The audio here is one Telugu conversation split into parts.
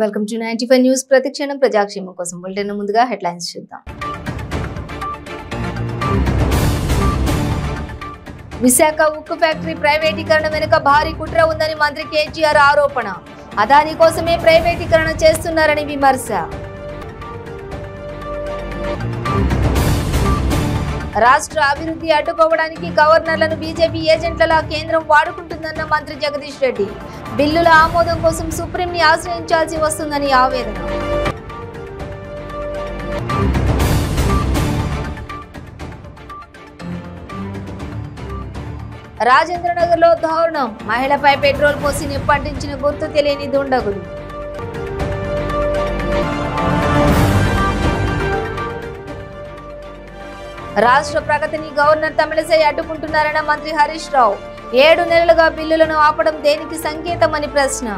Welcome to 95 news. ప్రతిక్షణం ప్రజాక్షేమం కోసం బులెటిన్ ముందుగా హెడ్లైన్స్ చూద్దాం. విశాఖ ఉక్కు ఫ్యాక్టరీ ప్రైవేటీకరణ వెనుక భారీ కుట్ర ఉందని మంత్రి కేటీఆర్ ఆరోపణ. అదాని కోసమే ప్రైవేటీకరణ చేస్తున్నారని విమర్శ. రాష్ట్ర అభివృద్ధి అడ్డుకోవడానికి గవర్నర్లను బీజేపీ ఏజెంట్లలా కేంద్రం వాడుకుంటుందన్న మంత్రి జగదీష్ రెడ్డి. బిల్లుల ఆమోదం కోసం సుప్రీంని ఆశ్రయించాల్సి వస్తుందని ఆవేదన. రాజేంద్రనగర్లో దారుణం. మహిళపై పెట్రోల్ పోసి నిప్పంటించిన గుర్తు తెలియని దుండగులు. రాష్ట్ర ప్రగతిని గవర్నర్ తమిళసై అడ్డుకుంటున్నారన్న మంత్రి హరీష్ రావు. 7 నెలలుగా బిల్లులను ఆపడం దేనికి సంకేతమని ప్రశ్న.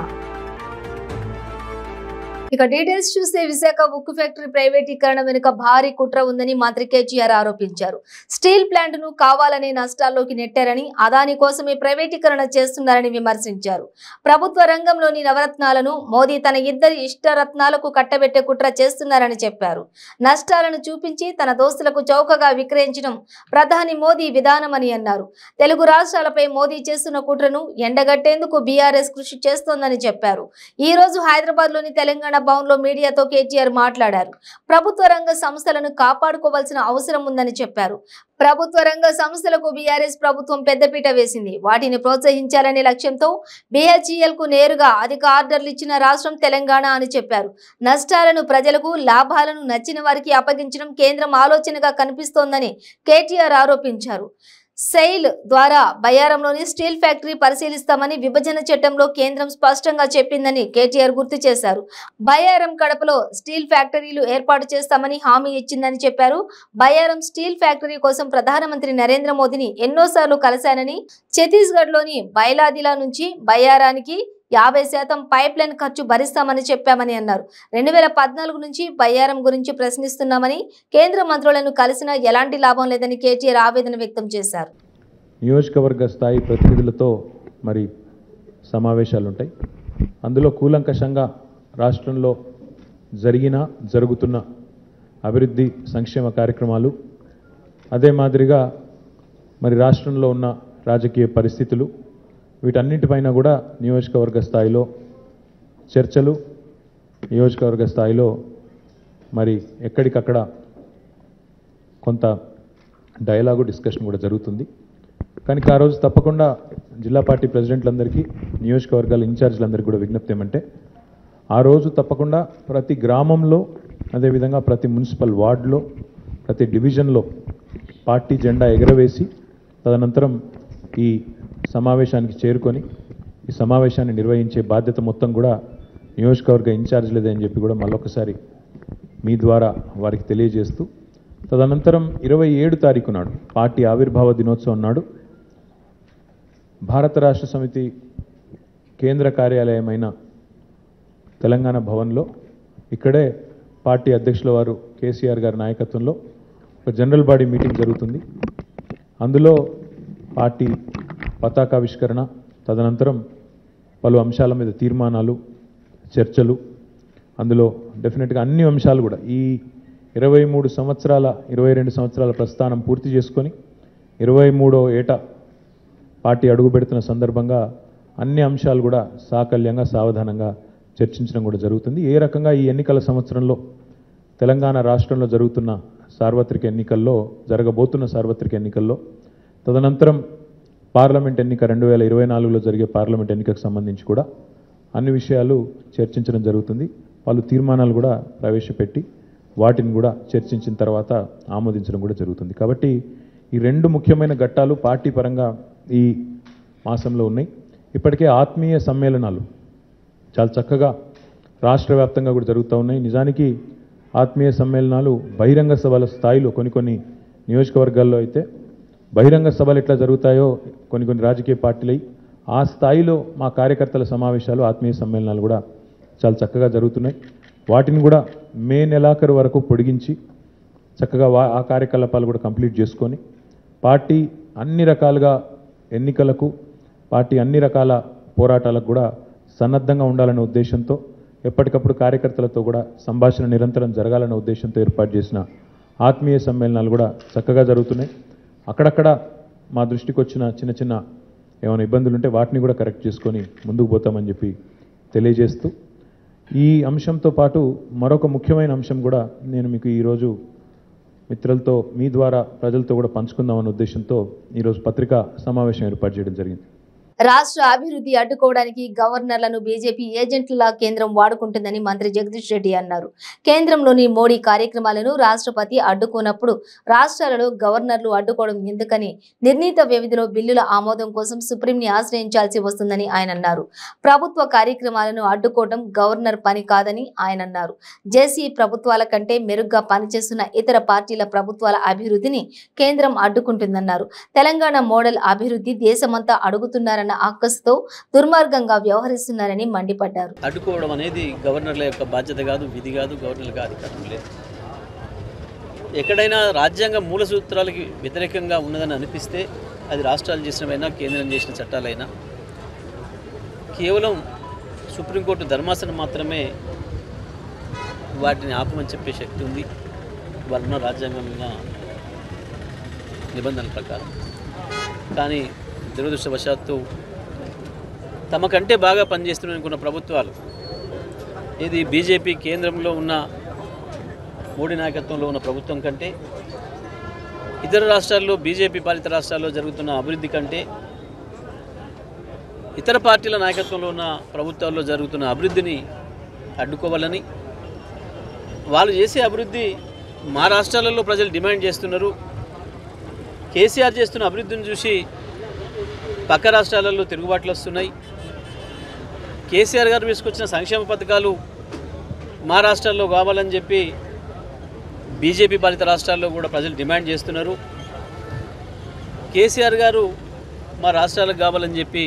ఇక డీటెయిల్స్ చూస్తే విశాఖ ఉక్కు ఫ్యాక్టరీ ప్రైవేటీకరణ వెనుక భారీ కుట్ర ఉందని మంత్రి కేటీఆర్ ఆరోపించారు. స్టీల్ ప్లాంట్ ను కావాలనే నష్టాల్లోకి నెట్టారని, అదాని కోసమే ప్రైవేటీకరణ చేస్తున్నారని విమర్శించారు. ప్రభుత్వ రంగంలోని నవరత్నాలను మోదీ తన ఇద్దరి ఇష్టరత్నాలకు కట్టబెట్టే కుట్ర చేస్తున్నారని చెప్పారు. నష్టాలను చూపించి తన దోస్తులకు చౌకగా విక్రయించడం ప్రధాని మోదీ విధానమని అన్నారు. తెలుగు రాష్ట్రాలపై మోదీ చేస్తున్న కుట్రను ఎండగట్టేందుకు బీఆర్ఎస్ కృషి చేస్తోందని చెప్పారు. ఈ రోజు హైదరాబాద్ లోని తెలంగాణ భవన్ లో మీడియాతో కేటీఆర్ మాట్లాడారు. ప్రభుత్వ రంగ సంస్థలను కాపాడుకోవాల్సిన అవసరం ఉందని చెప్పారు. ప్రభుత్వ రంగ సంస్థలకు బీఆర్ఎస్ ప్రభుత్వం పెద్దపీట వేసింది. వాటిని ప్రోత్సహించాలనే లక్ష్యంతో BHEL కు నేరుగా అధిక ఆర్డర్లు ఇచ్చిన రాష్ట్రం తెలంగాణ అని చెప్పారు. నష్టాలను ప్రజలకు, లాభాలను నచ్చిన వారికి అప్పగించడం కేంద్రం ఆలోచనగా కనిపిస్తోందని కేటీఆర్ ఆరోపించారు. సెయిల్ ద్వారా బయ్యారంలోని స్టీల్ ఫ్యాక్టరీ పరిశీలిస్తామని విభజన చట్టంలో కేంద్రం స్పష్టంగా చెప్పిందని కేటీఆర్ గుర్తు చేశారు. బయ్యారం, కడపలో స్టీల్ ఫ్యాక్టరీలు ఏర్పాటు చేస్తామని హామీ ఇచ్చిందని చెప్పారు. బయ్యారం స్టీల్ ఫ్యాక్టరీ కోసం ప్రధానమంత్రి నరేంద్ర మోదీని ఎన్నోసార్లు కలిశానని, ఛత్తీస్గఢ్ లోని బైలాదిలా నుంచి బయ్యారానికి 50% పైప్ లైన్ ఖర్చు భరిస్తామని చెప్పామని అన్నారు. 2014 నుంచి బయ్యారం గురించి ప్రశ్నిస్తున్నామని, కేంద్ర మంత్రులను కలిసినా ఎలాంటి లాభం లేదని కేటీఆర్ ఆవేదన వ్యక్తం చేశారు. నియోజకవర్గ స్థాయి ప్రతినిధులతో మరి సమావేశాలు ఉంటాయి. అందులో కూలంకషంగా రాష్ట్రంలో జరుగుతున్న అభివృద్ధి సంక్షేమ కార్యక్రమాలు, అదే మాదిరిగా మరి రాష్ట్రంలో ఉన్న రాజకీయ పరిస్థితులు, వీటన్నింటిపైన కూడా నియోజకవర్గ స్థాయిలో చర్చలు, నియోజకవర్గ స్థాయిలో మరి ఎక్కడికక్కడ కొంత డైలాగు, డిస్కషన్ కూడా జరుగుతుంది. కానీ ఆ రోజు తప్పకుండా జిల్లా పార్టీ ప్రెసిడెంట్లందరికీ, నియోజకవర్గాల ఇన్ఛార్జీలందరికీ కూడా విజ్ఞప్తి ఏమంటే, ఆ రోజు తప్పకుండా ప్రతి గ్రామంలో, అదేవిధంగా ప్రతి మున్సిపల్ వార్డులో, ప్రతి డివిజన్లో పార్టీ జెండా ఎగరవేసి తదనంతరం ఈ సమావేశానికి చేరుకొని ఈ సమావేశాన్ని నిర్వహించే బాధ్యత మొత్తం కూడా నియోజకవర్గ ఇన్ఛార్జీలదే అని చెప్పి కూడా మళ్ళొకసారి మీ ద్వారా వారికి తెలియజేస్తూ, తదనంతరం 27 తారీఖు నాడు పార్టీ ఆవిర్భావ దినోత్సవం నాడు భారత రాష్ట్ర సమితి కేంద్ర కార్యాలయమైన తెలంగాణ భవన్లో ఇక్కడే పార్టీ అధ్యక్షుల వారు కేసీఆర్ గారి నాయకత్వంలో ఒక జనరల్ బాడీ మీటింగ్ జరుగుతుంది. అందులో పార్టీ పతాకావిష్కరణ, తదనంతరం పలు అంశాల మీద తీర్మానాలు, చర్చలు, అందులో డెఫినెట్గా అన్ని అంశాలు కూడా ఈ 22 సంవత్సరాల ప్రస్థానం పూర్తి చేసుకొని 23వ ఏట పార్టీ అడుగు పెడుతున్న సందర్భంగా అన్ని అంశాలు కూడా సాకల్యంగా, సావధానంగా చర్చించడం కూడా జరుగుతుంది. ఏ రకంగా ఈ ఎన్నికల సంవత్సరంలో తెలంగాణ రాష్ట్రంలో జరగబోతున్న సార్వత్రిక ఎన్నికల్లో, తదనంతరం పార్లమెంట్ ఎన్నిక 2024లో జరిగే పార్లమెంట్ ఎన్నికకు సంబంధించి కూడా అన్ని విషయాలు చర్చించడం జరుగుతుంది. పలు తీర్మానాలు కూడా ప్రవేశపెట్టి వాటిని కూడా చర్చించిన తర్వాత ఆమోదించడం కూడా జరుగుతుంది. కాబట్టి ఈ 2 ముఖ్యమైన ఘట్టాలు పార్టీ పరంగా ఈ మాసంలో ఉన్నాయి. ఇప్పటికే ఆత్మీయ సమ్మేళనాలు చాలా చక్కగా రాష్ట్ర వ్యాప్తంగా కూడా జరుగుతూ ఉన్నాయి. నిజానికి ఆత్మీయ సమ్మేళనాలు బహిరంగ సభల స్థాయిలో కొన్ని నియోజకవర్గాల్లో అయితే బహిరంగ సభలు ఎట్లా జరుగుతాయో కొన్ని రాజకీయ పార్టీలు ఆ స్థాయిలో మా కార్యకర్తల సమావేశాలు, ఆత్మీయ సమ్మేళనాలు కూడా చాలా చక్కగా జరుగుతున్నాయి. వాటిని కూడా మే నెలాఖరు వరకు పొడిగించి చక్కగా ఆ కార్యకలాపాలు కూడా కంప్లీట్ చేసుకొని పార్టీ అన్ని రకాలుగా ఎన్నికలకు, పార్టీ అన్ని రకాల పోరాటాలకు కూడా సన్నద్ధంగా ఉండాలనే ఉద్దేశంతో ఎప్పటికప్పుడు కార్యకర్తలతో కూడా సంభాషణ నిరంతరం జరగాలన్న ఉద్దేశంతో ఏర్పాటు చేసిన ఆత్మీయ సమ్మేళనాలు కూడా చక్కగా జరుగుతున్నాయి. అక్కడక్కడ మా దృష్టికి వచ్చిన చిన్న చిన్న ఏమైనా ఇబ్బందులు ఉంటే వాటిని కూడా కరెక్ట్ చేసుకొని ముందుకు పోతామని చెప్పి తెలియజేస్తూ, ఈ అంశంతో పాటు మరొక ముఖ్యమైన అంశం కూడా నేను మీకు ఈరోజు మిత్రులతో మీ ద్వారా ప్రజలతో కూడా పంచుకుందామనే ఉద్దేశంతో ఈరోజు పత్రికా సమావేశం ఏర్పాటు చేయడం జరిగింది. రాష్ట్ర అభివృద్ధి అడ్డుకోవడానికి గవర్నర్లను బీజేపీ ఏజెంట్లలా కేంద్రం వాడుకుంటుందని మంత్రి జగదీష్ రెడ్డి అన్నారు. కేంద్రంలోని మోడీ కార్యక్రమాలను రాష్ట్రపతి అడ్డుకోనప్పుడు రాష్ట్రాలలో గవర్నర్లు అడ్డుకోవడం ఎందుకని నిర్ణీత వ్యవధిలో బిల్లుల ఆమోదం కోసం సుప్రీంని ఆశ్రయించాల్సి వస్తుందని ఆయన అన్నారు. ప్రభుత్వ కార్యక్రమాలను అడ్డుకోవడం గవర్నర్ పని కాదని ఆయన అన్నారు. జేసీ ప్రభుత్వాల కంటే మెరుగ్గా పనిచేస్తున్న ఇతర పార్టీల ప్రభుత్వాల అభివృద్ధిని కేంద్రం అడ్డుకుంటుందన్నారు. తెలంగాణ మోడల్ అభివృద్ధి దేశమంతా అడుగుతున్నారని ఆకస్తో దుర్మార్గంగా వ్యవహరిస్తున్నారని మండిపడ్డారు. అడ్డుకోవడం అనేది గవర్నర్ల యొక్క బాధ్యత కాదు, విధి కాదు, గవర్నర్లకు అధికారం లేదు. ఎక్కడైనా రాజ్యాంగ మూల సూత్రాలకి వ్యతిరేకంగా ఉన్నదని అనిపిస్తే అది రాష్ట్రాలు చేసినవైనా కేంద్రం చేసిన చట్టాలైనా కేవలం సుప్రీంకోర్టు ధర్మాసనం మాత్రమే వాటిని ఆపమని చెప్పే శక్తి ఉంది వాళ్ళ రాజ్యాంగం నిబంధనల ప్రకారం. కానీ దురదృష్టవశాత్తు తమకంటే బాగా పనిచేస్తున్న ప్రభుత్వాలు, ఇది బీజేపీ కేంద్రంలో ఉన్న మోడీ నాయకత్వంలో ఉన్న ప్రభుత్వం కంటే, ఇతర రాష్ట్రాల్లో బీజేపీ పాలిత రాష్ట్రాల్లో జరుగుతున్న అభివృద్ధి కంటే, ఇతర పార్టీల నాయకత్వంలో ఉన్న ప్రభుత్వాల్లో జరుగుతున్న అభివృద్ధిని అడ్డుకోవాలని, వాళ్ళు చేసే అభివృద్ధి మా రాష్ట్రాలలో ప్రజలు డిమాండ్ చేస్తున్నారు. కేసీఆర్ చేస్తున్న అభివృద్ధిని చూసి పక్క రాష్ట్రాలలో తిరుగుబాట్లు వస్తున్నాయి. కేసీఆర్ గారు తీసుకొచ్చిన సంక్షేమ పథకాలు మా రాష్ట్రాల్లో కావాలని చెప్పి బీజేపీ పాలిత రాష్ట్రాల్లో కూడా ప్రజలు డిమాండ్ చేస్తున్నారు. కేసీఆర్ గారు మా రాష్ట్రాలకు కావాలని చెప్పి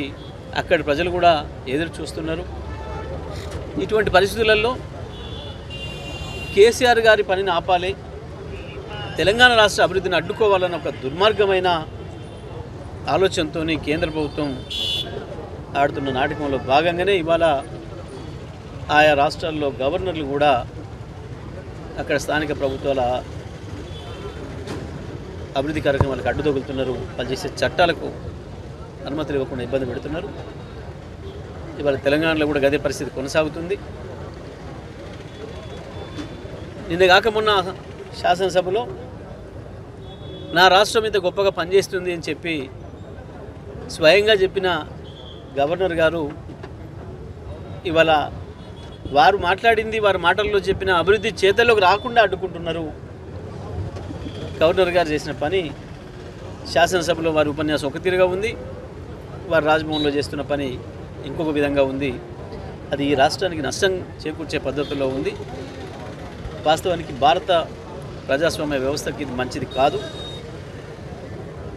అక్కడి ప్రజలు కూడా ఎదురు చూస్తున్నారు. ఇటువంటి పరిస్థితులలో కేసీఆర్ గారి పనిని ఆపాలి, తెలంగాణ రాష్ట్ర అభివృద్ధిని అడ్డుకోవాలన్న ఒక దుర్మార్గమైన ఆలోచనతో కేంద్ర ప్రభుత్వం ఆడుతున్న నాటకంలో భాగంగానే ఇవాళ ఆయా రాష్ట్రాల్లో గవర్నర్లు కూడా అక్కడ స్థానిక ప్రభుత్వాల అభివృద్ధి కార్యక్రమాలకు అడ్డుతగులుతున్నారు. వాళ్ళు చేసే చట్టాలకు అనుమతులు ఇవ్వకుండా ఇబ్బంది పెడుతున్నారు. ఇవాళ తెలంగాణలో కూడా గదే పరిస్థితి కొనసాగుతుంది. నిన్న కాక మొన్న శాసనసభలో నా రాష్ట్రం ఇంత గొప్పగా పనిచేస్తుంది అని చెప్పి స్వయంగా చెప్పిన గవర్నర్ గారు ఇవాళ వారు మాట్లాడింది, వారి మాటల్లో చెప్పిన అభివృద్ధి చేతల్లోకి రాకుండా అడ్డుకుంటున్నారు. గవర్నర్ గారు చేసిన పని శాసనసభలో వారి ఉపన్యాసం ఒక తీరుగా ఉంది, వారు రాజ్భవన్లో చేస్తున్న పని ఇంకొక విధంగా ఉంది. అది ఈ రాష్ట్రానికి నష్టం చేకూర్చే పద్ధతిలో ఉంది. వాస్తవానికి భారత ప్రజాస్వామ్య వ్యవస్థకి ఇది మంచిది కాదు.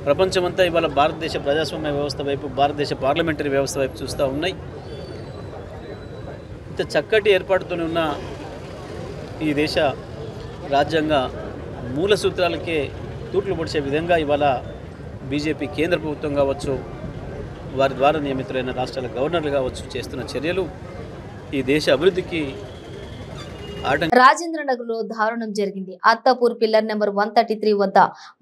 ప్రపంచమంతా ఇవాళ భారతదేశ ప్రజాస్వామ్య వ్యవస్థ వైపు, భారతదేశ పార్లమెంటరీ వ్యవస్థ వైపు చూస్తూ ఉన్నాయి. ఇంత చక్కటి ఏర్పాటుతో ఉన్న ఈ దేశ రాజ్యాంగ మూల సూత్రాలకే తూట్లు పొడిచే విధంగా ఇవాళ బీజేపీ కేంద్ర ప్రభుత్వం కావచ్చు, వారి ద్వారా నియమితులైన రాష్ట్రాల గవర్నర్లు కావచ్చు చేస్తున్న చర్యలు ఈ దేశ అభివృద్ధికి రాజేంద్రనగర్ లో దారుణం జరిగింది. అత్తాపూర్ పిల్లర్ నెంబర్ 133 వద్ద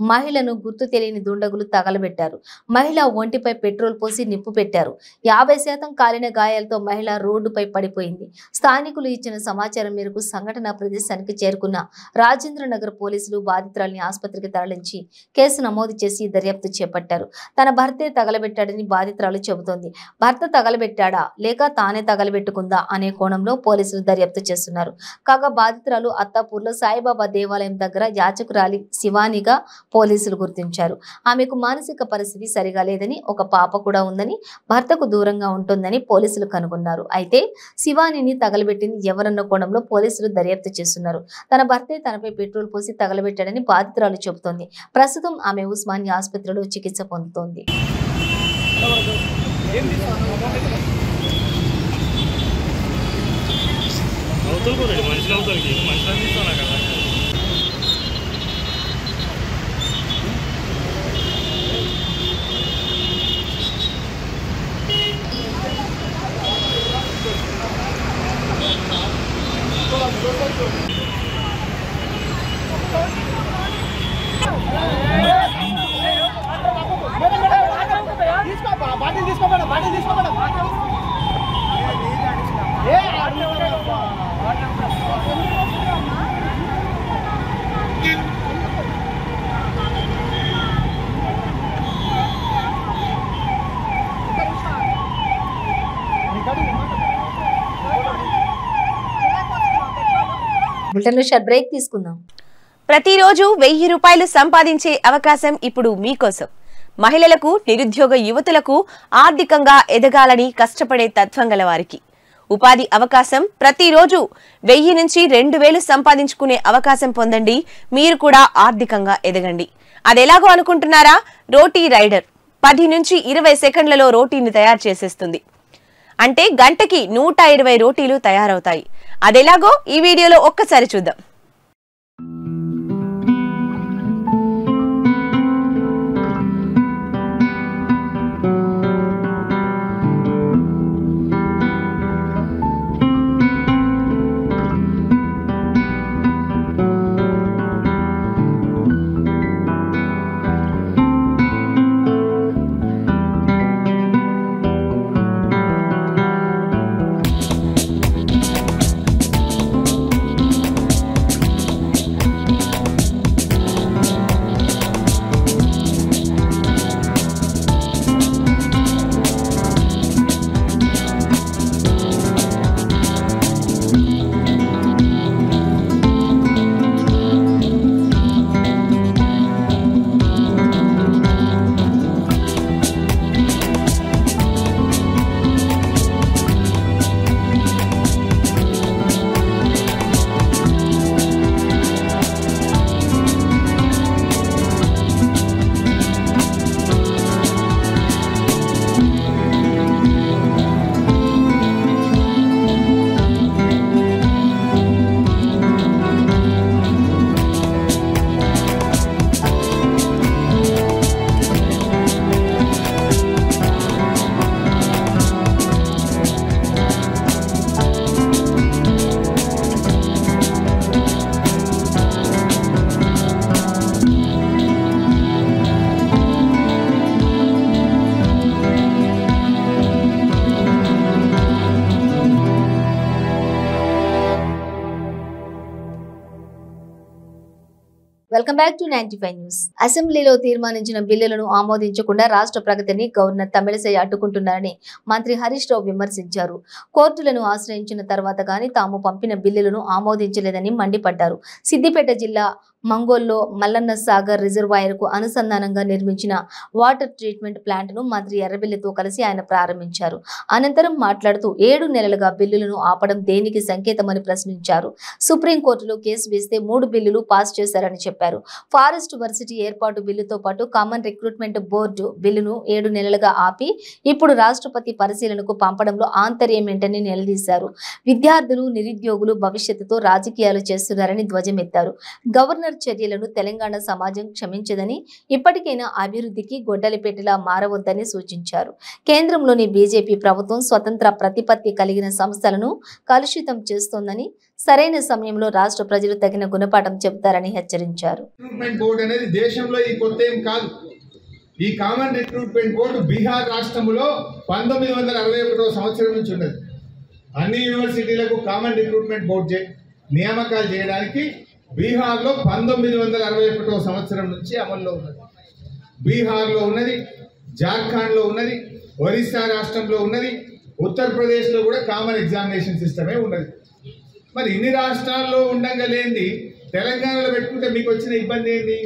మహిళను గుర్తు తెలియని దుండగులు తగలబెట్టారు. మహిళ ఒంటిపై పెట్రోల్ పోసి నిప్పు పెట్టారు. 50% కాలిన గాయాలతో మహిళ రోడ్డుపై పడిపోయింది. స్థానికులు ఇచ్చిన సమాచారం మేరకు సంఘటన ప్రదేశానికి చేరుకున్న రాజేంద్రనగర్ పోలీసులు బాధితురాలిని ఆసుపత్రికి తరలించి కేసు నమోదు చేసి దర్యాప్తు చేపట్టారు. తన భర్తే తగలబెట్టాడని బాధితురాలు చెబుతోంది. భర్త తగలబెట్టాడా లేక తానే తగలబెట్టుకుందా అనే కోణంలో పోలీసులు దర్యాప్తు చేస్తున్నారు. కాగా బాధితురాలు అత్తాపూర్లో సాయిబాబా దేవాలయం దగ్గర యాచకురాలి శివానిగా పోలీసులు గుర్తించారు. ఆమెకు మానసిక పరిస్థితి సరిగా లేదని, ఒక పాప కూడా ఉందని, భర్తకు దూరంగా ఉంటుందని పోలీసులు కనుగొన్నారు. అయితే శివానిని తగలబెట్టింది ఎవరన్న కోణంలో పోలీసులు దర్యాప్తు చేస్తున్నారు. తన భర్తే తనపై పెట్రోల్ పోసి తగలబెట్టాడని బాధితురాలు చెబుతోంది. ప్రస్తుతం ఆమె ఉస్మానియా ఆసుపత్రిలో చికిత్స పొందుతోంది. బ్రేక్ తీసుకుందాం. ప్రతిరోజు 1000 రూపాయలు సంపాదించే అవకాశం ఇప్పుడు మీకోసం. మహిళలకు, నిరుద్యోగ యువతులకు ఆర్థికంగా ఎదగాలని కష్టపడే తత్వం గల వారికి ఉపాధి అవకాశం. ప్రతిరోజు 1000 నుంచి 2000 సంపాదించుకునే అవకాశం పొందండి. మీరు కూడా ఆర్థికంగా ఎదగండి. అదెలాగో అనుకుంటున్నారా? రోటీ రైడర్ 10 నుంచి 20 సెకండ్లలో రోటీని తయారు చేసేస్తుంది. అంటే గంటకి 120 రోటీలు తయారవుతాయి. అదెలాగో ఈ వీడియోలో ఒక్కసారి చూద్దాం. Welcome back to 95 news. అసెంబ్లీలో తీర్మానించిన బిల్లులను ఆమోదించకుండా రాష్ట్ర ప్రగతిని గవర్నర్ తమిళసై అడ్డుకుంటున్నారని మంత్రి హరీష్ రావు విమర్శించారు. కోర్టులను ఆశ్రయించిన తర్వాత గానీ తాము పంపిన బిల్లులను ఆమోదించలేదని మండిపడ్డారు. సిద్దిపేట జిల్లా మంగోల్లో మల్లన్న సాగర్ రిజర్వాయర్ కు అనుసంధానంగా నిర్మించిన వాటర్ ట్రీట్మెంట్ ప్లాంట్ ను మంత్రి ఎర్రబెల్లితో కలిసి ఆయన ప్రారంభించారు. అనంతరం మాట్లాడుతూ 7 నెలలుగా బిల్లులను ఆపడం దేనికి సంకేతమని ప్రశ్నించారు. సుప్రీంకోర్టులో కేసు వేస్తే 3 బిల్లులు పాస్ చేశారని చెప్పారు. ఫారెస్ట్ వర్సిటీ ఏర్పాటు బిల్లుతో పాటు కామన్ రిక్రూట్మెంట్ బోర్డు బిల్లును 7 నెలలుగా ఆపి ఇప్పుడు రాష్ట్రపతి పరిశీలనకు పంపడంలో ఆంతర్యమేంటని నిలదీశారు. విద్యార్థులు, నిరుద్యోగులు భవిష్యత్తుతో రాజకీయాలు చేస్తున్నారని ధ్వజమెత్తారు. గవర్నర్ చర్యలను తెలంగాణ సమాజం క్షమించదని, ఇప్పటికైనా అభివృద్ధికి గొడ్డలిపెట్టేలా మారవద్దని సూచించారు. కేంద్రంలోని బీజేపీ ప్రభుత్వం స్వతంత్ర ప్రతిపత్తి కలిగిన సంస్థలను కలుషితం చేస్తోందని, సరైన సమయంలో రాష్ట్ర ప్రజలు తగిన గుణపాఠం చెబుతారని హెచ్చరించారు. ఈ కామన్ రిక్రూట్మెంట్ బోర్డు బీహార్ రాష్ట్రంలో 1961 సంవత్సరం నుంచి ఉన్నది. అన్ని యూనివర్సిటీలకు కామన్ రిక్రూట్మెంట్ బోర్డు నియామకాలు చేయడానికి బీహార్లో 1961 సంవత్సరం నుంచి అమల్లో ఉన్నది. బీహార్లో ఉన్నది, జార్ఖండ్లో ఉన్నది, ఒరిస్సా రాష్ట్రంలో ఉన్నది, ఉత్తరప్రదేశ్లో కూడా కామన్ ఎగ్జామినేషన్ సిస్టమే ఉన్నది. మరి ఇన్ని రాష్ట్రాల్లో ఉండగా లేని తెలంగాణలో పెట్టుకుంటే మీకు వచ్చిన ఇబ్బంది ఏంటి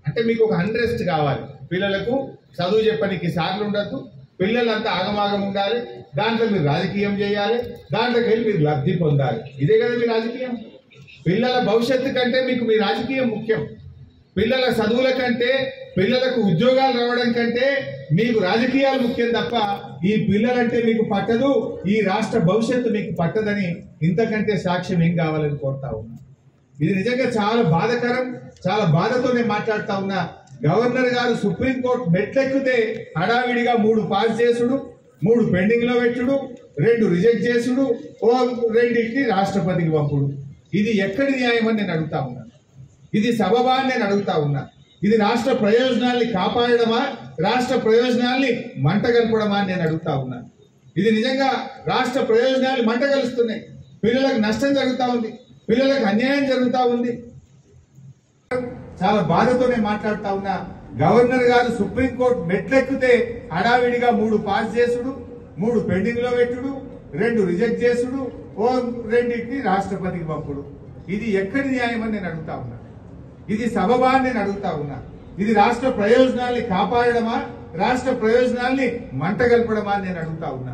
అంటే, మీకు ఒక అన్రెస్ట్ కావాలి. పిల్లలకు చదువు చెప్పడానికి సార్లు ఉండద్దు, పిల్లలంతా ఆగమాగం ఉండాలి, దాంట్లో మీరు రాజకీయం చేయాలి, దాంట్లోకి వెళ్ళి మీరు లబ్ధి పొందాలి. ఇదే కదా మీ రాజకీయం. పిల్లల భవిష్యత్తు కంటే మీకు మీ రాజకీయం ముఖ్యం. పిల్లల చదువుల కంటే, పిల్లలకు ఉద్యోగాలు రావడం కంటే మీకు రాజకీయాలు ముఖ్యం తప్ప ఈ పిల్లలంటే మీకు పట్టదు, ఈ రాష్ట్ర భవిష్యత్తు మీకు పట్టదని ఇంతకంటే సాక్ష్యం ఏం కావాలని కోరుతా ఉన్నా. ఇది నిజంగా చాలా బాధాకరం. చాలా బాధతో నేను మాట్లాడుతా ఉన్నా. గవర్నర్ గారు సుప్రీంకోర్టు మెట్లెక్కితే హడావిడిగా 3 పాస్ చేసుడు, 3 పెండింగ్ లో పెట్టుడు, 2 రిజెక్ట్ చేసుడు, 2 రాష్ట్రపతికి పంపుడు. ఇది ఎక్కడి న్యాయం అని నేను అడుగుతా ఉన్నాను. ఇది సబబా అని నేను అడుగుతా ఉన్నా. ఇది రాష్ట్ర ప్రయోజనాల్ని కాపాడడమా, రాష్ట్ర ప్రయోజనాల్ని మంటగల్పడమా అని నేను అడుగుతా ఉన్నాను. ఇది నిజంగా రాష్ట్ర ప్రయోజనాలు మంటగలుస్తున్నాయి. పిల్లలకు నష్టం జరుగుతూ ఉంది, పిల్లలకు అన్యాయం జరుగుతూ ఉంది. చాలా బాధతో నేను మాట్లాడుతా ఉన్నా. గవర్నర్ గారు సుప్రీంకోర్టు మెట్లెక్కితే హడావిడిగా 3 పాస్ చేసుడు, 3 పెండింగ్ లో పెట్టుడు, 2 రిజెక్ట్ చేసుడు, ఓ 2 రాష్ట్రపతికి పంపుడు. ఇది ఎక్కడి న్యాయం అని నేను అడుగుతా ఉన్నా. ఇది సబబా అని నేను అడుగుతా ఉన్నా. ఇది రాష్ట్ర ప్రయోజనాల్ని కాపాడడమా, రాష్ట్ర ప్రయోజనాల్ని మంటగల్పడమా అని నేను అడుగుతా ఉన్నా.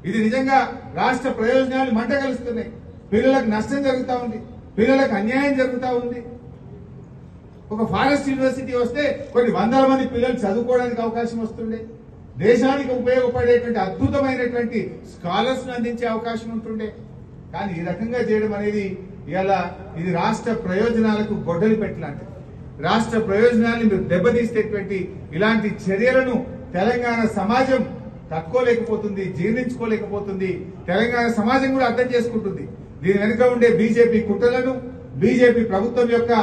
ఇది నిజంగా రాష్ట్ర ప్రయోజనాలు మంటగలుస్తున్నాయి. పిల్లలకు నష్టం జరుగుతూ ఉంది, పిల్లలకు అన్యాయం జరుగుతూ ఉంది. ఒక ఫారెస్ట్ యూనివర్సిటీ వస్తే కొన్ని వందల మంది పిల్లలు చదువుకోవడానికి అవకాశం వస్తుండే, దేశానికి ఉపయోగపడేటువంటి అద్భుతమైనటువంటి స్కాలర్స్ అందించే అవకాశం ఉంటుండే. కానీ ఈ రకంగా చేయడం అనేది ఇలా ఇది రాష్ట్ర ప్రయోజనాలకు గొడ్డలి పెట్టలాంటిది. రాష్ట్ర ప్రయోజనాన్ని మీరు దెబ్బతీసేటువంటి ఇలాంటి చర్యలను తెలంగాణ సమాజం తట్టుకోలేకపోతుంది, జీర్ణించుకోలేకపోతుంది. తెలంగాణ సమాజం కూడా అర్థం చేసుకుంటుంది. దీని వెనుక ఉండే బీజేపీ కుట్రలను, బీజేపీ ప్రభుత్వం యొక్క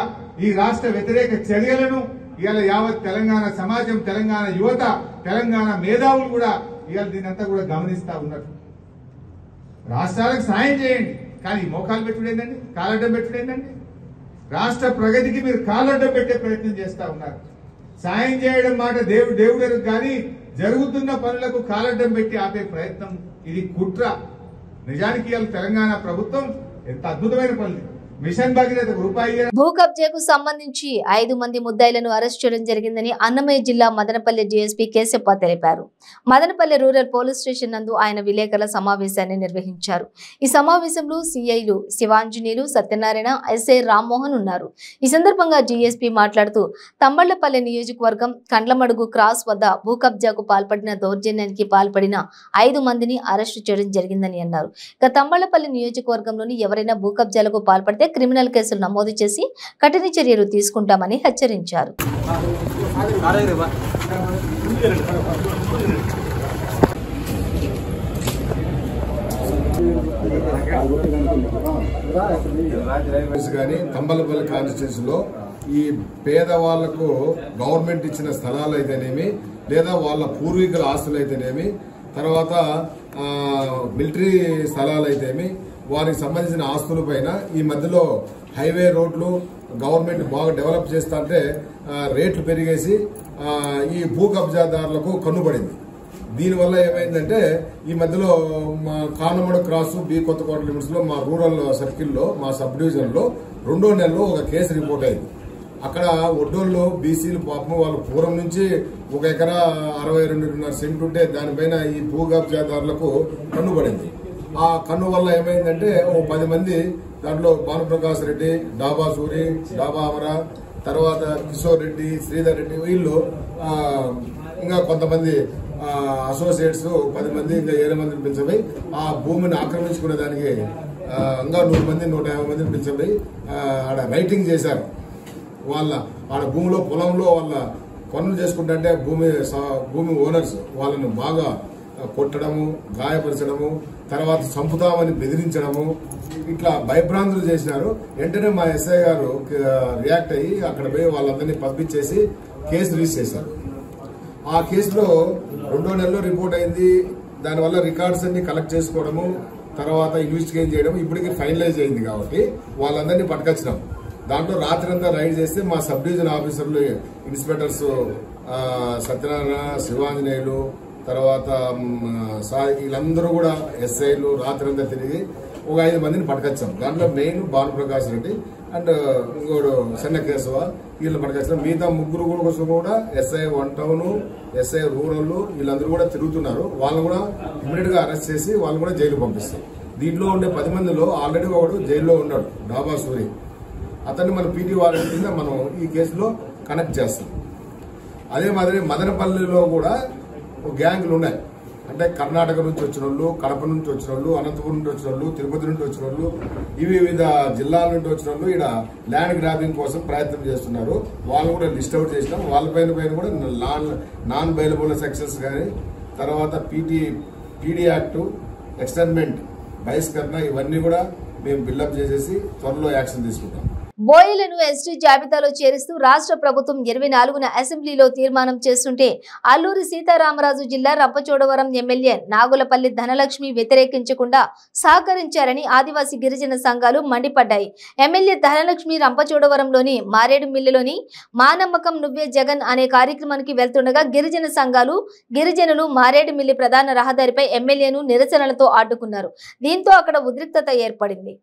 ఈ రాష్ట్ర వ్యతిరేక చర్యలను ఇవాళ యావత్ తెలంగాణ సమాజం, తెలంగాణ యువత, తెలంగాణ మేధావులు కూడా ఇవాళ దీనంతా కూడా గమనిస్తా ఉన్నారు. రాష్ట్రాలకు సాయం చేయండి, కానీ మోకాలు పెట్టుడేందండి, కాలడ్డం పెట్టుడేందండి. రాష్ట్ర ప్రగతికి మీరు కాలడ్డం పెట్టే ప్రయత్నం చేస్తా ఉన్నారు. సాయం చేయడం మాట దేవుడెరుగు, కానీ జరుగుతున్న పనులకు కాలడ్డం పెట్టి ఆపే ప్రయత్నం ఇది కుట్ర. నిజానికి ఇవాళ తెలంగాణ ప్రభుత్వం ఎంత అద్భుతమైన పనులు. మిషన్ భగీరథ రూపాయి. భూ కబ్జాకు సంబంధించి 5 మంది ముద్దాయిలను అరెస్ట్ చేయడం జరిగిందని అన్నమయ్య జిల్లా మదనపల్లి డీఎస్పీ కేశప్ప తెలిపారు. మదనపల్లి రూరల్ పోలీస్ స్టేషన్ నందు ఆయన విలేకరుల సమావేశాన్ని నిర్వహించారు. ఈ సమావేశంలో సిఐలు శివాంజనేయులు, సత్యనారాయణ, ఎస్ఐ రామ్మోహన్ ఉన్నారు. ఈ సందర్భంగా డీఎస్పీ మాట్లాడుతూ తంబళ్లపల్లి నియోజకవర్గం కండ్లమడుగు క్రాస్ వద్ద భూ కబ్జాకు పాల్పడిన దౌర్జన్యానికి పాల్పడిన 5 మందిని అరెస్టు చేయడం జరిగిందని అన్నారు. ఇక తంబళ్లపల్లి నియోజకవర్గంలోని ఎవరైనా భూ కబ్జాలకు పాల్పడితే క్రిమినల్ కేసులు నమోదు చేసి కఠిన చర్యలు తీసుకుంటామని హెచ్చరించారు. కానీ తంబలపల్లి కాన్స్టిట్యూన్సీలో ఈ పేదవాళ్లకు గవర్నమెంట్ ఇచ్చిన స్థలాలు అయితేనేమి, లేదా వాళ్ళ పూర్వీకుల ఆస్తులు అయితేనేమి, తర్వాత మిలిటరీ స్థలాలు అయితేమి, వారికి సంబంధించిన ఆస్తుల పైన ఈ మధ్యలో హైవే రోడ్లు గవర్నమెంట్ బాగా డెవలప్ చేస్తా అంటే రేట్లు పెరిగేసి ఈ భూ కబ్జాదారులకు కన్నుబడింది. దీనివల్ల ఏమైందంటే ఈ మధ్యలో మా కానమడ క్రాసు బి కొత్తకోట లిమిట్స్ లో మా రూరల్ సర్కిల్లో మా సబ్ డివిజన్ లో 2వ నెలలో ఒక కేసు రిపోర్ట్ అయింది. అక్కడ ఒడ్డోళ్ళు బీసీలు పాపం వాళ్ళు పూర్వం నుంచి 1 ఎకరా 62.5 సెంట్ ఉంటే దానిపైన ఈ భూ కబ్జాదారులకు కన్నుబడింది. ఆ కన్ను వల్ల ఏమైందంటే ఓ 10 మంది, దాంట్లో భానుప్రకాష్ రెడ్డి, డాబా సూరి, డాబా అమర, తర్వాత కిషోర్ రెడ్డి, శ్రీధర్ రెడ్డి, వీళ్ళు ఇంకా కొంతమంది అసోసియేట్స్ 10 మంది, ఇంకా 7 మందిని పిలిచిపోయి ఆ భూమిని ఆక్రమించుకునే దానికి ఇంకా 100 మంది 150 మందిని పిలిచిపోయి ఆడ రైటింగ్ చేశారు. వాళ్ళ ఆడ భూమిలో పొలంలో వాళ్ళ పనులు చేసుకుంటే భూమి ఓనర్స్ వాళ్ళని బాగా కొట్టడము, గాయపరచడము, తర్వాత చంపుతామని బెదిరించడము, ఇట్లా భయభ్రాంతులు చేసినారు. వెంటనే మా ఎస్ఐ గారు రియాక్ట్ అయ్యి అక్కడ పోయి వాళ్ళందరినీ పంపించేసి కేసు రిజిస్టర్ చేశారు. ఆ కేసులో 2వ నెలలో రిపోర్ట్ అయింది. దానివల్ల రికార్డ్స్ అన్ని కలెక్ట్ చేసుకోవడము, తర్వాత ఇన్వెస్టిగేట్ చేయడం ఇప్పటికి ఫైనలైజ్ అయింది. కాబట్టి వాళ్ళందరినీ పట్టుకొచ్చినాం. దాంట్లో రాత్రంతా రైడ్ చేస్తే మా సబ్ డివిజన్ ఆఫీసర్లు, ఇన్స్పెక్టర్స్ సత్యనారాయణ, శివాంజనేయులు, తర్వాత వీళ్ళందరూ కూడా ఎస్ఐలు రాత్రంతా తిరిగి ఒక 5 మందిని పట్టుకొచ్చాం. దాంట్లో మెయిన్ భానుప్రకాష్ రెడ్డి అండ్ ఇంకోడు చెన్నకేశవ, వీళ్ళు పట్టుకొచ్చాం. మిగతా 3 కోసం కూడా ఎస్ఐ 1 టౌన్, ఎస్ఐ రూరల్, వీళ్ళందరూ కూడా తిరుగుతున్నారు. వాళ్ళని కూడా ఇమీడియట్ గా అరెస్ట్ చేసి వాళ్ళని కూడా జైలు పంపిస్తాం. దీంట్లో ఉండే 10 మందిలో ఆల్రెడీ ఒకడు జైల్లో ఉన్నాడు, డాబా సూరి. అతన్ని మన పీటీ వారెంట్ కింద మనం ఈ కేసులో కనెక్ట్ చేస్తాం. అదే మాదిరి మదనపల్లిలో కూడా గ్యాంగులు ఉన్నాయి. అంటే కర్ణాటక నుంచి వచ్చిన వాళ్ళు, కడప నుంచి వచ్చిన వాళ్ళు, అనంతపురం నుంచి వచ్చిన వాళ్ళు, తిరుపతి నుంచి వచ్చిన వాళ్ళు, వివిధ జిల్లాల నుంచి వచ్చిన వాళ్ళు ఇక్కడ ల్యాండ్ గ్రాబింగ్ కోసం ప్రయత్నం చేస్తున్నారు. వాళ్ళు కూడా లిస్ట్ అవుట్ చేసినాం. వాళ్ళపైన కూడా నాన్ బైలబుల్ సెక్షన్స్ కానీ, తర్వాత పీడీ యాక్ట్, ఎక్స్టర్న్మెంట్, బహిష్కరణ, ఇవన్నీ కూడా మేము బిల్డప్ చేసేసి త్వరలో యాక్షన్ తీసుకుంటాం. బోయలను ఎస్టీ జాబితాలో చేరుస్తూ రాష్ట్ర ప్రభుత్వం 24న అసెంబ్లీలో తీర్మానం చేస్తుంటే అల్లూరి సీతారామరాజు జిల్లా రంపచోడవరం ఎమ్మెల్యే నాగులపల్లి ధనలక్ష్మి వ్యతిరేకించకుండా సహకరించారని ఆదివాసీ గిరిజన సంఘాలు మండిపడ్డాయి. ఎమ్మెల్యే ధనలక్ష్మి రంపచోడవరంలోని మారేడుమిల్లిలోని మా నమ్మకం నువ్వే జగన్ అనే కార్యక్రమానికి వెళ్తుండగా గిరిజనులు మారేడుమిల్లి ప్రధాన రహదారిపై ఎమ్మెల్యేను నిరసనలతో అడ్డుకున్నారు. దీంతో అక్కడ ఉద్రిక్తత ఏర్పడింది.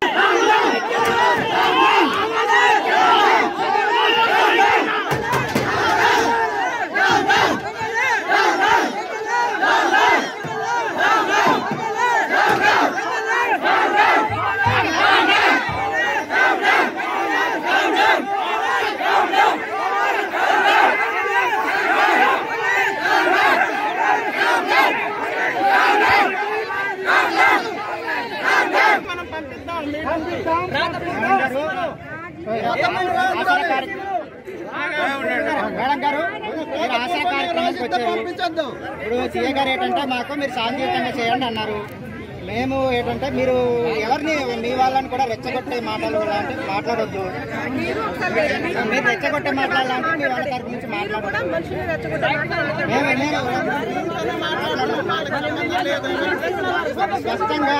మేడం గారు మీరు ఆశా కార్యక్రమానికి వచ్చారు. ఇప్పుడు సీఏ గారు ఏంటంటే మాకు మీరు శాంతియుతంగా చేయండి అన్నారు. మేము ఏంటంటే మీరు ఎవరిని మీ వాళ్ళని కూడా రెచ్చగొట్టే మాటలు లాంటి మాట్లాడొద్దు. మీరు రెచ్చగొట్టే మాట్లాడాలంటే మీ వాళ్ళ తరపు నుంచి మాట్లాడొద్దు. స్పష్టంగా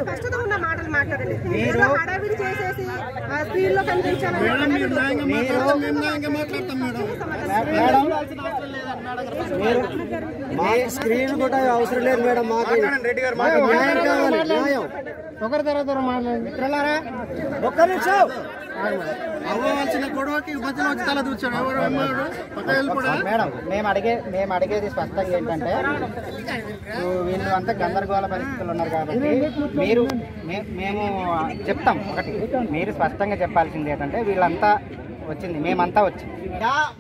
స్పష్టత ఉన్న మాటలు మాట్లాడండి. మీరు హడావిడి చేసేసి స్క్రీన్ లో కనిపించాలి. స్క్రీన్ కూడా అవసరం లేదు మేడం. మాకు న్యాయం కావాలి. న్యాయం ఒకరి తర్వాత మాట్లాడండి. మిత్రులారా ఒక్క నిమిషం. అవ్వాల్సిన గొడవకి మధ్యలో వచ్చి తల దూర్చాడు ఎవరు అన్నాడు. మేడం మేము అడిగేది స్పష్టంగా ఏంటంటే వీళ్ళు అంతా గందరగోళ పరిస్థితులు ఉన్నారు కాబట్టి మేము చెప్తాం. ఒకటి మీరు స్పష్టంగా చెప్పాల్సింది ఏంటంటే వీళ్ళంతా వచ్చింది మేమంతా వచ్చింది.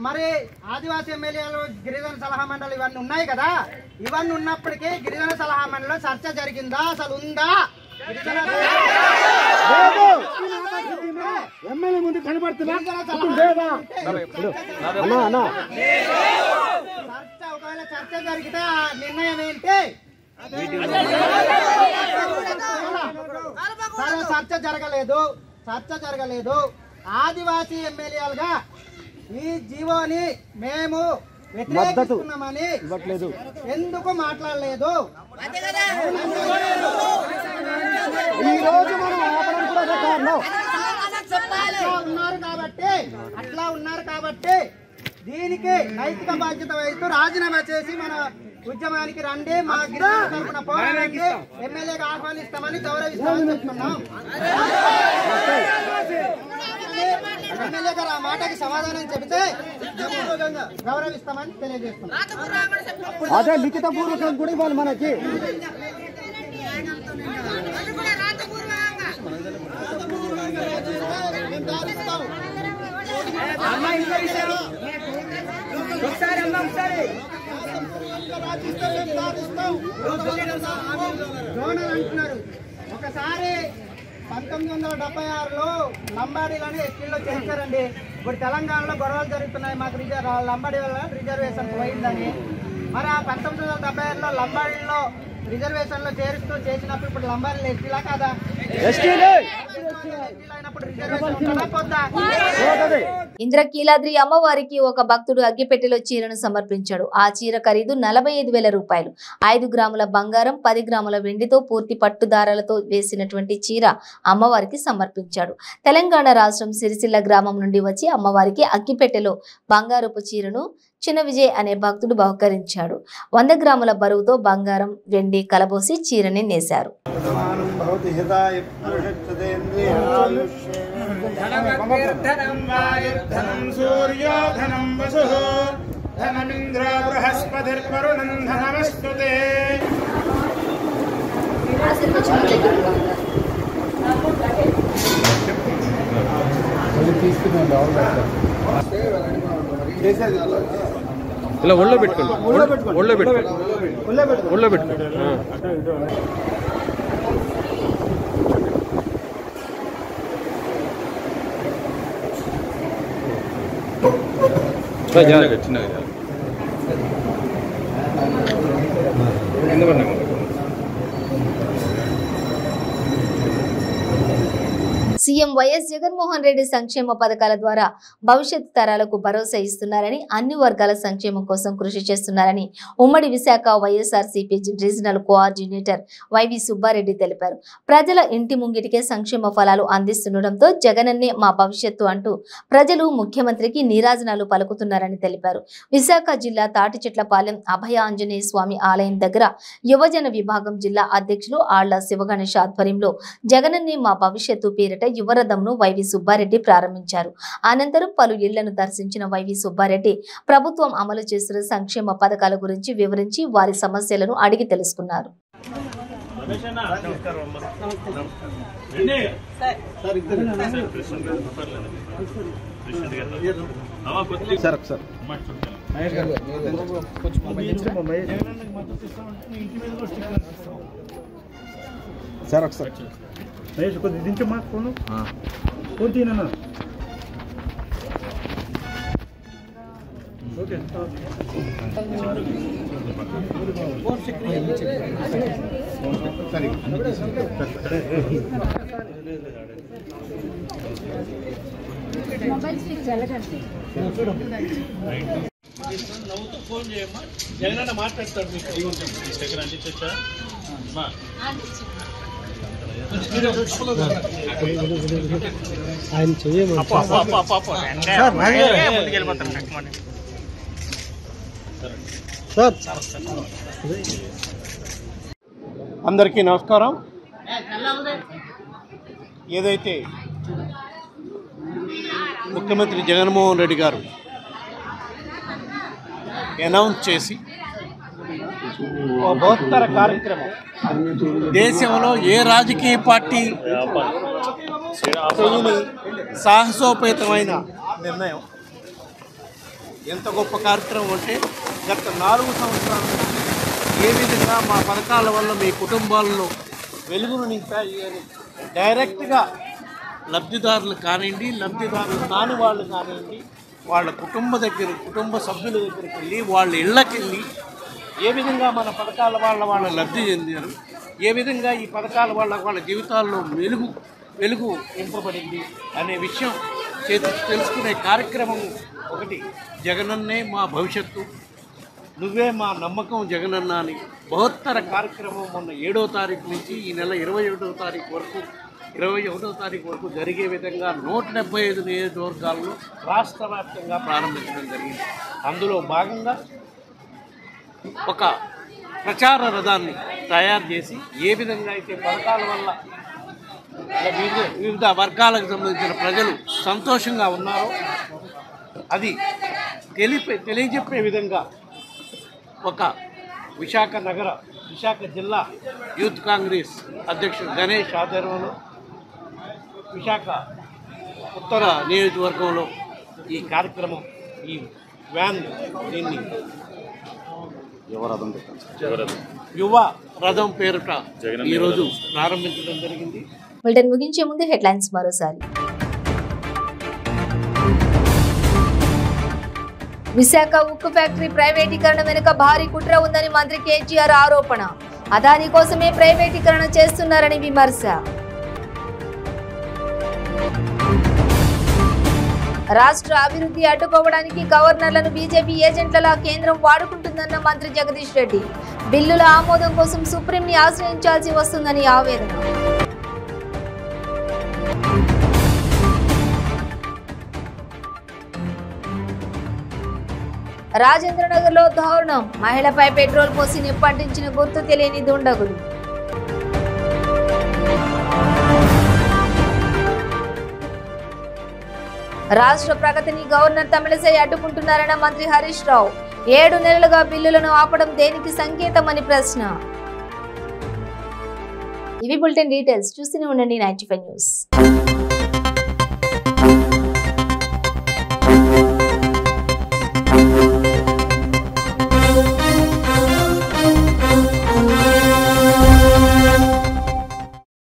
మరి ఆదివాసీ ఎమ్మెల్యేలు గిరిజన సలహా మండలి ఇవన్నీ ఉన్నాయి కదా. ఇవన్నీ ఉన్నప్పటికీ గిరిజన సలహా మండలిలో చర్చ జరిగిందా? అసలు ఉందా? ఎమ్మెల్యే ముందు కనబడుతున్నా ఒకవేళ చర్చ జరిగితే ఆ నిర్ణయం ఏంటి? చర్చ జరగలేదు. ఆదివాసీ ఎమ్మెల్యేలుగా ఈ జీవోని మేము వ్యతిరేకిస్తున్నామని ఎందుకు మాట్లాడలేదు? ఈ రోజు మనం ఆపడం కూడా కారణం. అట్లా ఉన్నారు కాబట్టి దీనికి నైతిక బాధ్యత వహిస్తూ రాజీనామా చేసి మన ఉద్యమానికి రండి. మా గిరిజన తరపున పోరాటానికి ఎమ్మెల్యేగా ఆహ్వానిస్తామని గౌరవిస్తామని చెప్తున్నాం. ఎమ్మెల్యే గారు ఆ మాటకి సమాధానం చెబితే గౌరవిస్తామని తెలియజేస్తున్నాం. అదే లిఖిత పూర్వకం కూడా ఇవ్వాలి మనకి. అంటున్నారు. ఒకసారి 1976లో లంబాడీలని ఎస్టీల్లో చేశారండి. ఇప్పుడు తెలంగాణలో గొడవలు జరుగుతున్నాయి. మాకు లంబాడీ వల్ల రిజర్వేషన్ పోయిందని. మరి ఆ 1976లో లంబాడీలో రిజర్వేషన్ లో చేరుస్తూ చేసినప్పుడు ఇప్పుడు లంబాడీలు ఎస్టీలా కాదా? ఇంద్రకీలాద్రి అమ్మవారికి ఒక భక్తుడు అగ్గిపెట్టెలో చీరను సమర్పించాడు. ఆ చీర ఖరీదు 45,000 రూపాయలు. 5 గ్రాముల బంగారం, 10 గ్రాముల వెండితో పూర్తి పట్టుదారాలతో వేసినటువంటి చీర అమ్మవారికి సమర్పించాడు. తెలంగాణ రాష్ట్రం సిరిసిల్ల గ్రామం నుండి వచ్చి అమ్మవారికి అగ్గిపెట్టెలో బంగారపు చీరను చిన్న విజయ్ అనే భక్తుడు బహుకరించాడు. 100 గ్రాముల బరువుతో బంగారం, వెండి కలబోసి చీరని నేశారు. ఇలా ఒళ్ళో పెట్టుకోండి. ఒళ్ళో పెట్టుకోండి. సీఎం వైఎస్ జగన్మోహన్ రెడ్డి సంక్షేమ పథకాల ద్వారా భవిష్యత్ తరాలకు భరోసా ఇస్తున్నారని, అన్ని వర్గాల సంక్షేమం కోసం కృషి చేస్తున్నారని ఉమ్మడి Visakha YSRCP regional coordinator YV Subba Reddy తెలిపారు. ప్రజల ఇంటి ముంగిటికే సంక్షేమ ఫలాలు అందిస్తుండటంతో జగనన్నే మా భవిష్యత్తు అంటూ ప్రజలు ముఖ్యమంత్రికి నీరాజనాలు పలుకుతున్నారని తెలిపారు. విశాఖ జిల్లా తాటిచెట్లపాలెం అభయ ఆంజనేయ స్వామి ఆలయం దగ్గర యువజన విభాగం జిల్లా అధ్యక్షులు ఆళ్ల శివగణేష్ ఆధ్వర్యంలో జగనన్నే మా భవిష్యత్తు పేరిట యువరథంను వైవి సుబ్బారెడ్డి ప్రారంభించారు. అనంతరం పలు ఇళ్లను దర్శించిన వైవి సుబ్బారెడ్డి ప్రభుత్వం అమలు చేస్తున్న సంక్షేమ పథకాల గురించి వివరించి వారి సమస్యలను అడిగి తెలుసుకున్నారు. మహేష్ కొద్ది దించమ్మా ఫోను ఫోన్ తీయనన్నా. ఓకే నవ్వుతూ ఫోన్ చేయమ్మా, జగనన్న మాట్లాడతాడు. మీకు అందించా ఆయన చెయ్యమని అందరికీ నమస్కారం. ఏదైతే ముఖ్యమంత్రి జగన్మోహన్ రెడ్డి గారు అనౌన్స్ చేసి ఒక బృహత్తర కార్యక్రమం, దేశంలో ఏ రాజకీయ పార్టీ చేయని సాహసోపేతమైన నిర్ణయం, ఎంత గొప్ప కార్యక్రమం అంటే గత 4 సంవత్సరాల నుంచి ఏ విధంగా మా పథకాల వల్ల మీ కుటుంబాల్లో వెలుగును నింపాయి అని డైరెక్ట్గా లబ్ధిదారులు కానివ్వండి, లబ్ధిదారులు కాని వాళ్ళు కానివ్వండి, వాళ్ళ కుటుంబ సభ్యుల దగ్గరికి వెళ్ళి వాళ్ళ ఇళ్ళకి వెళ్ళి ఏ విధంగా మన పథకాల వాళ్ళ లబ్ధి చెందారు, ఏ విధంగా ఈ పథకాల వాళ్ళ జీవితాల్లో వెలుగు నింపబడింది అనే విషయం తెలుసుకునే కార్యక్రమం ఒకటి. జగనన్నే మా భవిష్యత్తు, నువ్వే మా నమ్మకం జగనన్న అని బృహత్తర కార్యక్రమం మొన్న 7వ తారీఖు నుంచి ఈ నెల 21వ తారీఖు వరకు జరిగే విధంగా 175 నియోజకవర్గాల్లో రాష్ట్ర వ్యాప్తంగా ప్రారంభించడం జరిగింది. అందులో భాగంగా ఒక ప్రచార రథాన్ని తయారు చేసి ఏ విధంగా అయితే పథకాల వల్ల వివిధ వర్గాలకు సంబంధించిన ప్రజలు సంతోషంగా ఉన్నారో అది తెలియజెప్పే విధంగా ఒక విశాఖ జిల్లా యూత్ కాంగ్రెస్ అధ్యక్షుడు గణేష్ ఆధ్వర్యంలో విశాఖ ఉత్తర నియోజకవర్గంలో ఈ కార్యక్రమం, ఈ వ్యాన్ దీన్ని యువ రథం పేరుట ఈరోజు ప్రారంభించడం జరిగింది. బులెటిన్ ముగించే ముందు హెడ్లైన్స్ మరోసారి. విశాఖ ఉక్కు ఫ్యాక్టరీ ప్రైవేటీకరణ వెనుక భారీ కుట్ర ఉందని మంత్రి కేటీఆర్ ఆరోపణ. అదాని కోసమే ప్రైవేటీకరణ చేస్తున్నారని విమర్శ. రాష్ట్ర అభివృద్ధి అడ్డుకోవడానికి గవర్నర్లను బీజేపీ ఏజెంట్లలా కేంద్రం వాడుకుంటుందన్న మంత్రి జగదీష్ రెడ్డి. బిల్లుల ఆమోదం కోసం సుప్రీంని ఆశ్రయించాల్సి వస్తుందని ఆవేదన. రాజేంద్రనగర్లో దారుణం, మహిళపై పెట్రోల్ పోసి నిప్పంటించిన గుర్తు తెలియని దుండగులు. రాష్ట్ర ప్రగతిని గవర్నర్ తమిళసై అడ్డుకుంటున్నారన్న మంత్రి హరీష్ రావు. 7 నెలలుగా బిల్లులను ఆపడం దేనికి సంకేతమని ప్రశ్న. ఇవి బులెటిన్ డీటెయిల్స్. చూస్తూనే ఉండండి 95 న్యూస్.